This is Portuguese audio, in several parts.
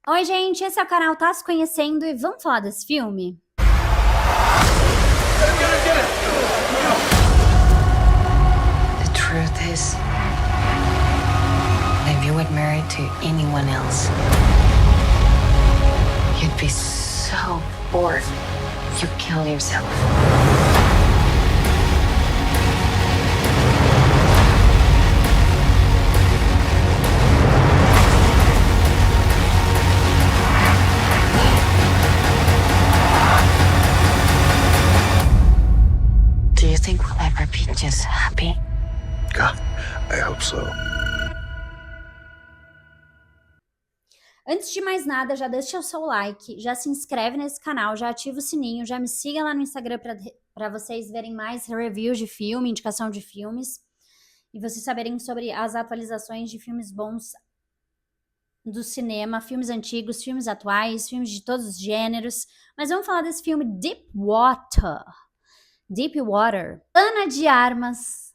Oi, gente, esse é o canal Tá Se Conhecendo e vamos falar desse filme? The truth is, if you were married to anyone else, you'd be so bored, you'd kill yourself. Do you think we'll ever be just happy? God, I hope so. Antes de mais nada, já deixa o seu like, já se inscreve nesse canal, já ativa o sininho, já me siga lá no Instagram para vocês verem mais reviews de filme, indicação de filmes, e vocês saberem sobre as atualizações de filmes bons do cinema, filmes antigos, filmes atuais, filmes de todos os gêneros. Mas vamos falar desse filme Deep Water. Deep Water. Ana de Armas.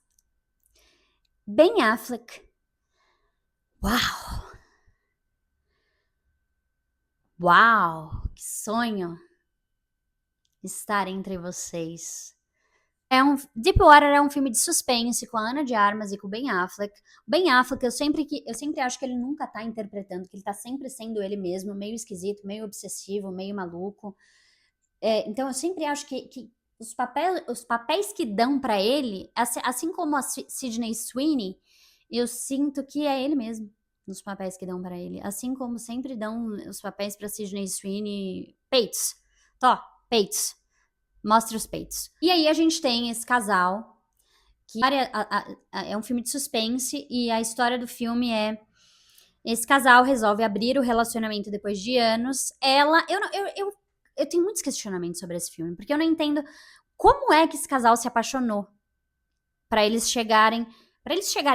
Ben Affleck. Uau! Uau! Que sonho estar entre vocês. Deepwater é um filme de suspense com a Ana de Armas e com o Ben Affleck. O Ben Affleck, eu sempre acho que ele nunca tá interpretando, que ele tá sempre sendo ele mesmo, meio esquisito, meio obsessivo, meio maluco. Então eu sempre acho que os papéis que dão pra ele, assim como a Sydney Sweeney, eu sinto que é ele mesmo nos papéis que dão pra ele. Assim como sempre dão os papéis pra Sydney Sweeney. Peitos. Peitos. Mostra os peitos. E aí a gente tem esse casal, que é um filme de suspense, e a história do filme é: esse casal resolve abrir o relacionamento depois de anos. Eu tenho muitos questionamentos sobre esse filme, porque eu não entendo como é que esse casal se apaixonou pra eles chegarem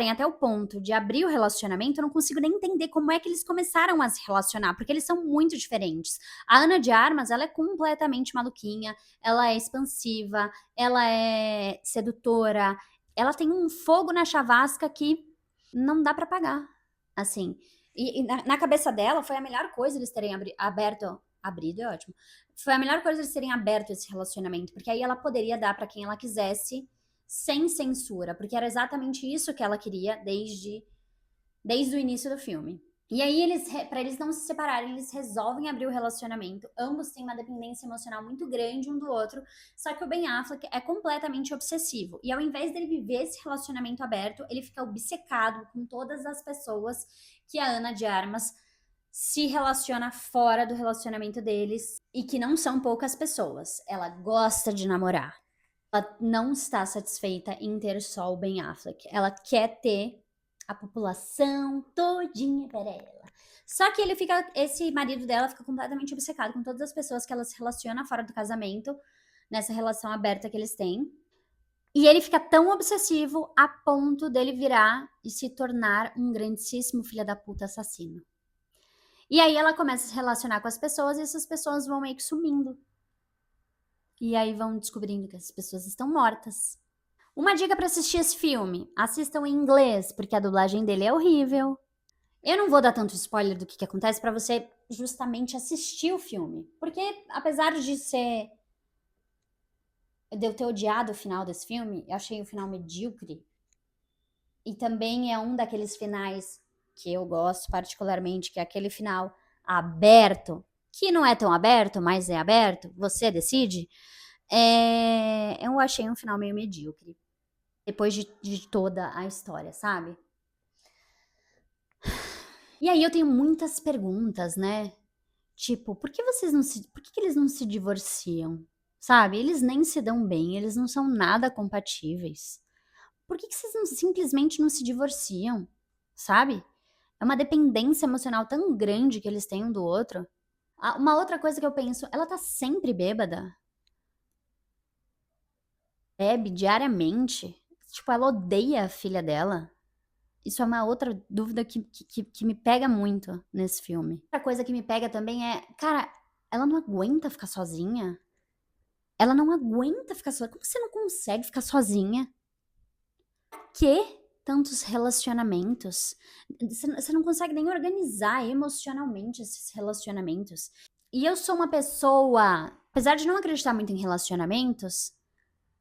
até o ponto de abrir o relacionamento. Eu não consigo nem entender como é que eles começaram a se relacionar, porque eles são muito diferentes. A Ana de Armas, ela é completamente maluquinha, ela é expansiva, ela é sedutora, ela tem um fogo na chavasca que não dá pra apagar, assim. E na cabeça dela, foi a melhor coisa eles terem abrido é ótimo. Foi a melhor coisa eles terem aberto esse relacionamento, porque aí ela poderia dar pra quem ela quisesse, sem censura, porque era exatamente isso que ela queria desde o início do filme. E aí, pra eles não se separarem, eles resolvem abrir o relacionamento. Ambos têm uma dependência emocional muito grande um do outro, só que o Ben Affleck é completamente obsessivo. E ao invés dele viver esse relacionamento aberto, ele fica obcecado com todas as pessoas que a Ana de Armas se relaciona fora do relacionamento deles, e que não são poucas pessoas. Ela gosta de namorar. Ela não está satisfeita em ter só o Ben Affleck. Ela quer ter a população todinha para ela. Só que esse marido dela fica completamente obcecado com todas as pessoas que ela se relaciona fora do casamento, nessa relação aberta que eles têm. E ele fica tão obsessivo a ponto dele virar e se tornar um grandíssimo filho da puta assassino. E aí ela começa a se relacionar com as pessoas e essas pessoas vão meio que sumindo. E aí vão descobrindo que essas pessoas estão mortas. Uma dica pra assistir esse filme: assistam em inglês, porque a dublagem dele é horrível. Eu não vou dar tanto spoiler do que acontece pra você justamente assistir o filme, porque apesar de eu ter odiado o final desse filme, eu achei o final medíocre. E também é um daqueles finais que eu gosto particularmente, que é aquele final aberto, que não é tão aberto, mas é aberto, você decide. Eu achei um final meio medíocre, depois de toda a história, sabe? E aí eu tenho muitas perguntas, né? Tipo, por que eles não se divorciam? Sabe? Eles nem se dão bem, eles não são nada compatíveis. Por que vocês simplesmente não se divorciam? Sabe? É uma dependência emocional tão grande que eles têm um do outro. Uma outra coisa que eu penso: ela tá sempre bêbada. Bebe diariamente. Tipo, ela odeia a filha dela. Isso é uma outra dúvida que me pega muito nesse filme. Outra coisa que me pega também é, cara, ela não aguenta ficar sozinha. Ela não aguenta ficar sozinha. Como você não consegue ficar sozinha? Quê? tantos relacionamentos. Você não consegue nem organizar emocionalmente esses relacionamentos. E eu sou uma pessoa, apesar de não acreditar muito em relacionamentos,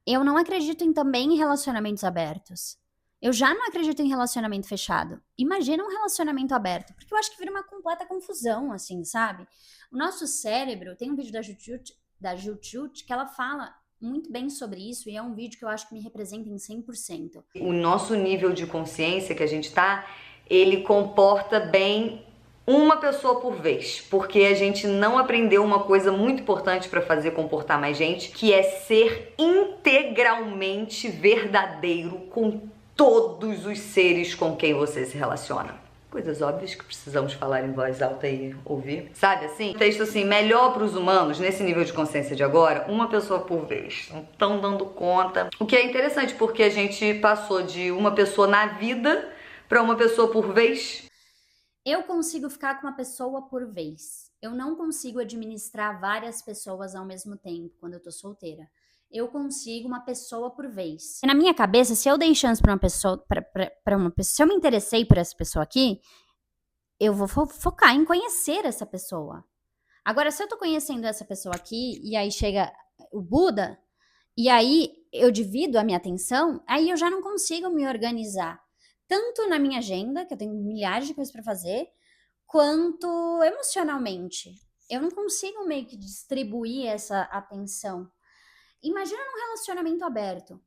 eu não acredito também em relacionamentos abertos. Eu já não acredito em relacionamento fechado. Imagina um relacionamento aberto, porque eu acho que vira uma completa confusão, assim, sabe? O nosso cérebro, tem um vídeo da Jut que ela fala muito bem sobre isso, e é um vídeo que eu acho que me representa em 100%. O nosso nível de consciência que a gente tá, ele comporta bem uma pessoa por vez, porque a gente não aprendeu uma coisa muito importante para fazer comportar mais gente, que é ser integralmente verdadeiro com todos os seres com quem você se relaciona. Coisas óbvias que precisamos falar em voz alta e ouvir. Sabe assim? Texto assim, melhor para os humanos, nesse nível de consciência de agora, uma pessoa por vez. Não estão dando conta. O que é interessante, porque a gente passou de uma pessoa na vida para uma pessoa por vez. Eu consigo ficar com uma pessoa por vez. Eu não consigo administrar várias pessoas ao mesmo tempo quando eu tô solteira. Eu consigo uma pessoa por vez. Na minha cabeça, se eu dei chance pra uma pessoa, pra uma pessoa, se eu me interessei por essa pessoa aqui, eu vou focar em conhecer essa pessoa. Agora, se eu tô conhecendo essa pessoa aqui, e aí chega o Buda, e aí eu divido a minha atenção, aí eu já não consigo me organizar. Tanto na minha agenda, que eu tenho milhares de coisas pra fazer, quanto emocionalmente. Eu não consigo meio que distribuir essa atenção. Imagina num relacionamento aberto.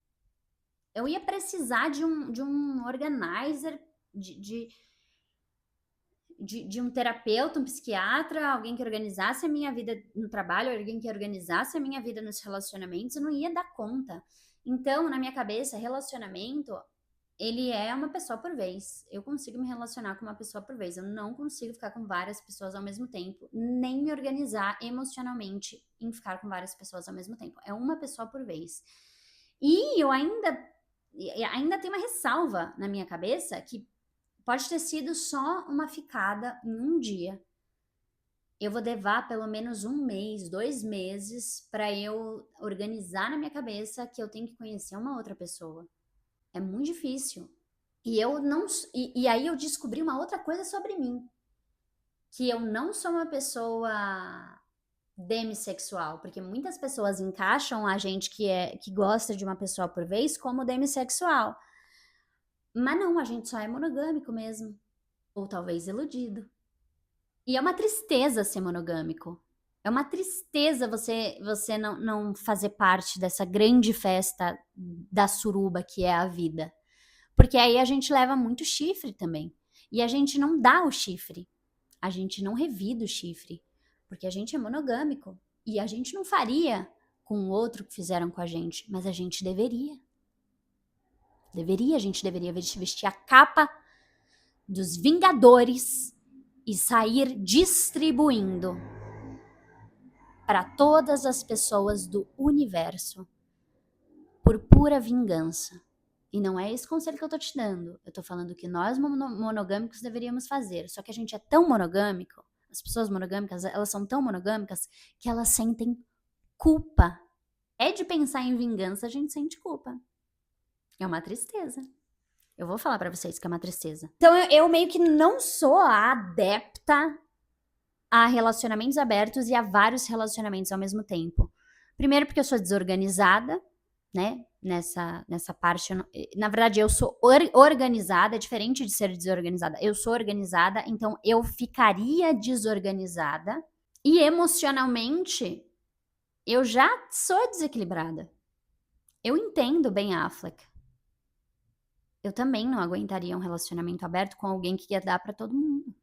Eu ia precisar de um organizer, de um terapeuta, um psiquiatra, alguém que organizasse a minha vida no trabalho, alguém que organizasse a minha vida nos relacionamentos. Eu não ia dar conta. Então, na minha cabeça, relacionamento, ele é uma pessoa por vez. Eu consigo me relacionar com uma pessoa por vez. Eu não consigo ficar com várias pessoas ao mesmo tempo, nem me organizar emocionalmente em ficar com várias pessoas ao mesmo tempo. É uma pessoa por vez. E eu ainda tenho uma ressalva na minha cabeça que pode ter sido só uma ficada em um dia. Eu vou levar pelo menos 1 mês, 2 meses para eu organizar na minha cabeça que eu tenho que conhecer uma outra pessoa. É muito difícil. E aí eu descobri uma outra coisa sobre mim. Que eu não sou uma pessoa demissexual. Porque muitas pessoas encaixam a gente que gosta de uma pessoa por vez como demissexual. Mas não, a gente só é monogâmico mesmo. Ou talvez iludido. E é uma tristeza ser monogâmico. É uma tristeza você não fazer parte dessa grande festa da suruba que é a vida. Porque aí a gente leva muito chifre também. E a gente não dá o chifre. A gente não revida o chifre. Porque a gente é monogâmico. E a gente não faria com o outro que fizeram com a gente. Mas a gente deveria. A gente deveria vestir a capa dos Vingadores e sair distribuindo para todas as pessoas do universo por pura vingança. E não é esse conselho que eu tô te dando. Eu tô falando que nós monogâmicos deveríamos fazer. Só que a gente é tão monogâmico, as pessoas monogâmicas, elas são tão monogâmicas que elas sentem culpa. É de pensar em vingança, a gente sente culpa. É uma tristeza. Eu vou falar pra vocês que é uma tristeza. Então eu meio que não sou a adepta a relacionamentos abertos e a vários relacionamentos ao mesmo tempo. Primeiro porque eu sou desorganizada, né? Nessa parte. Na verdade, eu sou organizada, é diferente de ser desorganizada. Eu sou organizada, então eu ficaria desorganizada. E emocionalmente, eu já sou desequilibrada. Eu entendo Ben Affleck. Eu também não aguentaria um relacionamento aberto com alguém que ia dar pra todo mundo.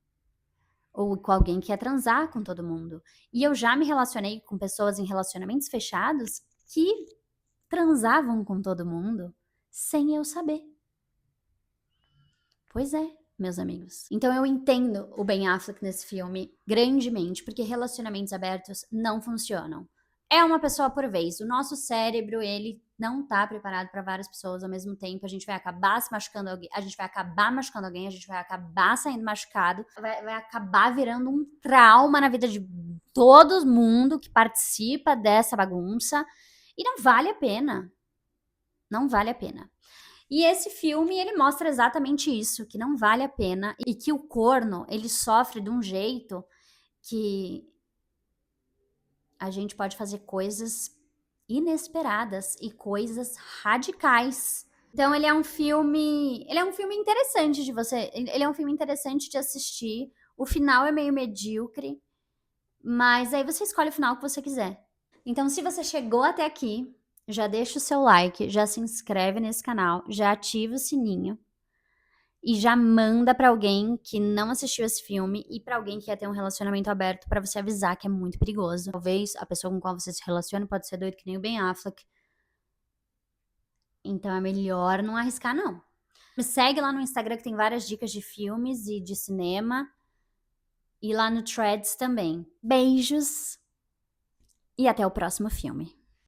Ou com alguém que quer transar com todo mundo. E eu já me relacionei com pessoas em relacionamentos fechados que transavam com todo mundo sem eu saber. Pois é, meus amigos. Então eu entendo o Ben Affleck nesse filme grandemente, porque relacionamentos abertos não funcionam. É uma pessoa por vez. O nosso cérebro, ele não tá preparado para várias pessoas ao mesmo tempo. A gente vai acabar se machucando alguém, a gente vai acabar machucando alguém, a gente vai acabar saindo machucado, vai acabar virando um trauma na vida de todo mundo que participa dessa bagunça. E não vale a pena. Não vale a pena. E esse filme, ele mostra exatamente isso, que não vale a pena e que o corno, ele sofre de um jeito que a gente pode fazer coisas inesperadas e coisas radicais. Então ele é um filme interessante de você, ele é um filme interessante de assistir. O final é meio medíocre, mas aí você escolhe o final que você quiser. Então se você chegou até aqui, já deixa o seu like, já se inscreve nesse canal, já ativa o sininho e já manda pra alguém que não assistiu esse filme e pra alguém que quer ter um relacionamento aberto pra você avisar que é muito perigoso. Talvez a pessoa com qual você se relaciona pode ser doido que nem o Ben Affleck. Então é melhor não arriscar, não. Me segue lá no Instagram que tem várias dicas de filmes e de cinema. E lá no Threads também. Beijos e até o próximo filme.